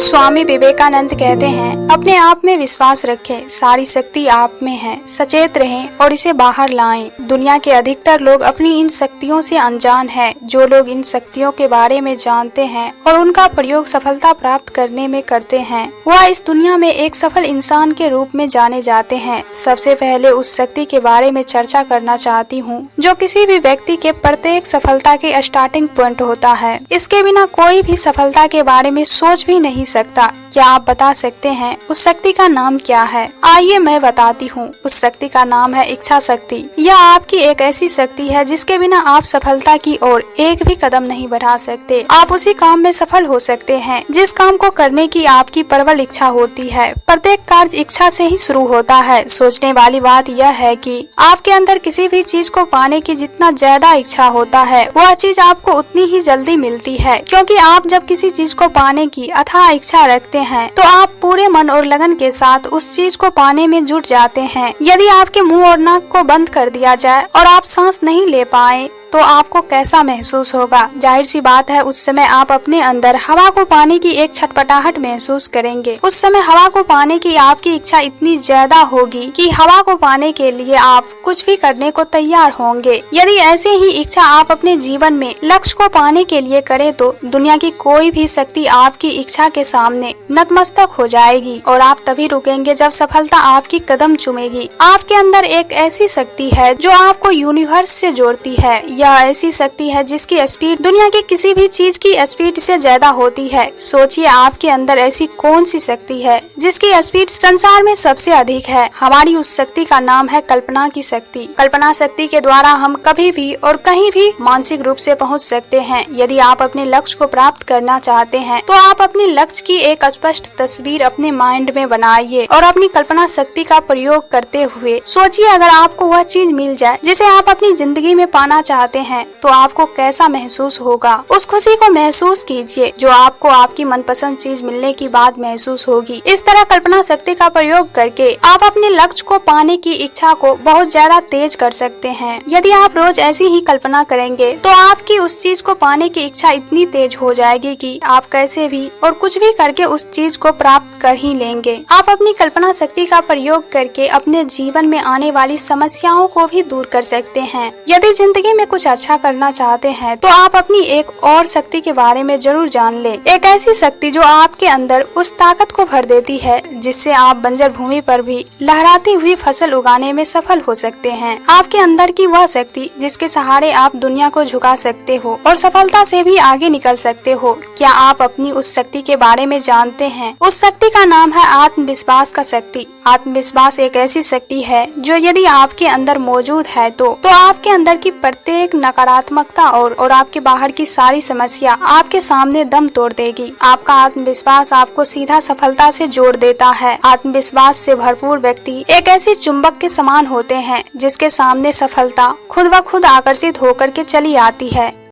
स्वामी विवेकानंद कहते हैं, अपने आप में विश्वास रखें, सारी शक्ति आप में है, सचेत रहें और इसे बाहर लाएं। दुनिया के अधिकतर लोग अपनी इन शक्तियों से अनजान हैं। जो लोग इन शक्तियों के बारे में जानते हैं और उनका प्रयोग सफलता प्राप्त करने में करते हैं, वह इस दुनिया में एक सफल इंसान के रूप में जाने जाते हैं। सबसे पहले उस शक्ति के बारे में चर्चा करना चाहती हूँ जो किसी भी व्यक्ति के प्रत्येक सफलता के स्टार्टिंग पॉइंट होता है। इसके बिना कोई भी सफलता के बारे में सोच भी नहीं सकता। क्या आप बता सकते हैं उस शक्ति का नाम क्या है? आइए मैं बताती हूँ। उस शक्ति का नाम है इच्छा शक्ति। यह आपकी एक ऐसी शक्ति है जिसके बिना आप सफलता की ओर एक भी कदम नहीं बढ़ा सकते। आप उसी काम में सफल हो सकते हैं जिस काम को करने की आपकी प्रबल इच्छा होती है। प्रत्येक कार्य इच्छा से ही शुरू होता है। सोचने वाली बात यह है कि आपके अंदर किसी भी चीज को पाने की जितना ज्यादा इच्छा होता है, वह चीज आपको उतनी ही जल्दी मिलती है। क्योंकि आप जब किसी चीज को पाने की अथाह इच्छा रखते हैं तो आप पूरे मन और लगन के साथ उस चीज को पाने में जुट जाते हैं। यदि आपके मुंह और नाक को बंद कर दिया जाए और आप सांस नहीं ले पाए तो आपको कैसा महसूस होगा? जाहिर सी बात है, उस समय आप अपने अंदर हवा को पाने की एक छटपटाहट महसूस करेंगे। उस समय हवा को पाने की आपकी इच्छा इतनी ज्यादा होगी कि हवा को पाने के लिए आप कुछ भी करने को तैयार होंगे। यदि ऐसे ही इच्छा आप अपने जीवन में लक्ष्य को पाने के लिए करें तो दुनिया की कोई भी शक्ति आपकी इच्छा के सामने नतमस्तक हो जाएगी और आप तभी रुकेंगे जब सफलता आपकी कदम चूमेगी। आपके अंदर एक ऐसी शक्ति है जो आपको यूनिवर्स से जोड़ती है। यह ऐसी शक्ति है जिसकी स्पीड दुनिया की किसी भी चीज की स्पीड से ज्यादा होती है। सोचिए आपके अंदर ऐसी कौन सी शक्ति है जिसकी स्पीड संसार में सबसे अधिक है। हमारी उस शक्ति का नाम है कल्पना की शक्ति। कल्पना शक्ति के द्वारा हम कभी भी और कहीं भी मानसिक रूप से पहुंच सकते हैं। यदि आप अपने लक्ष्य को प्राप्त करना चाहते हैं तो आप अपने लक्ष्य की एक स्पष्ट तस्वीर अपने माइंड में बनाइए और अपनी कल्पना शक्ति का प्रयोग करते हुए सोचिए, अगर आपको वह चीज मिल जाए जिसे आप अपनी जिंदगी में पाना चाहते हैं तो आपको कैसा महसूस होगा? उस खुशी को महसूस कीजिए जो आपको आपकी मनपसंद चीज मिलने की बाद महसूस होगी। इस तरह कल्पना शक्ति का प्रयोग करके आप अपने लक्ष्य को पाने की इच्छा को बहुत ज्यादा तेज कर सकते हैं। यदि आप रोज ऐसी ही कल्पना करेंगे तो आपकी उस चीज को पाने की इच्छा इतनी तेज हो जाएगी कि आप कैसे भी और कुछ भी करके उस चीज को प्राप्त कर ही लेंगे। आप अपनी कल्पना शक्ति का प्रयोग करके अपने जीवन में आने वाली समस्याओं को भी दूर कर सकते हैं। यदि जिंदगी में कुछ अच्छा करना चाहते हैं तो आप अपनी एक और शक्ति के बारे में जरूर जान ले। एक ऐसी शक्ति जो आपके अंदर उस ताकत को भर देती है जिससे आप बंजर भूमि पर भी लहराती हुई फसल उगाने में सफल हो सकते हैं। आपके अंदर की वह शक्ति जिसके सहारे आप दुनिया को झुका सकते हो और सफलता से भी आगे निकल सकते हो। क्या आप अपनी उस शक्ति के बारे में जानते हैं? उस शक्ति का नाम है आत्मविश्वास का शक्ति। आत्मविश्वास एक ऐसी शक्ति है जो यदि आपके अंदर मौजूद है तो आपके अंदर की प्रत्येक नकारात्मकता और आपके बाहर की सारी समस्या आपके सामने दम तोड़ देगी। आपका आत्मविश्वास आपको सीधा सफलता से जोड़ देता है। आत्मविश्वास से भरपूर व्यक्ति एक ऐसी चुंबक के समान होते हैं जिसके सामने सफलता खुद ब खुद आकर्षित होकर के चली आती है।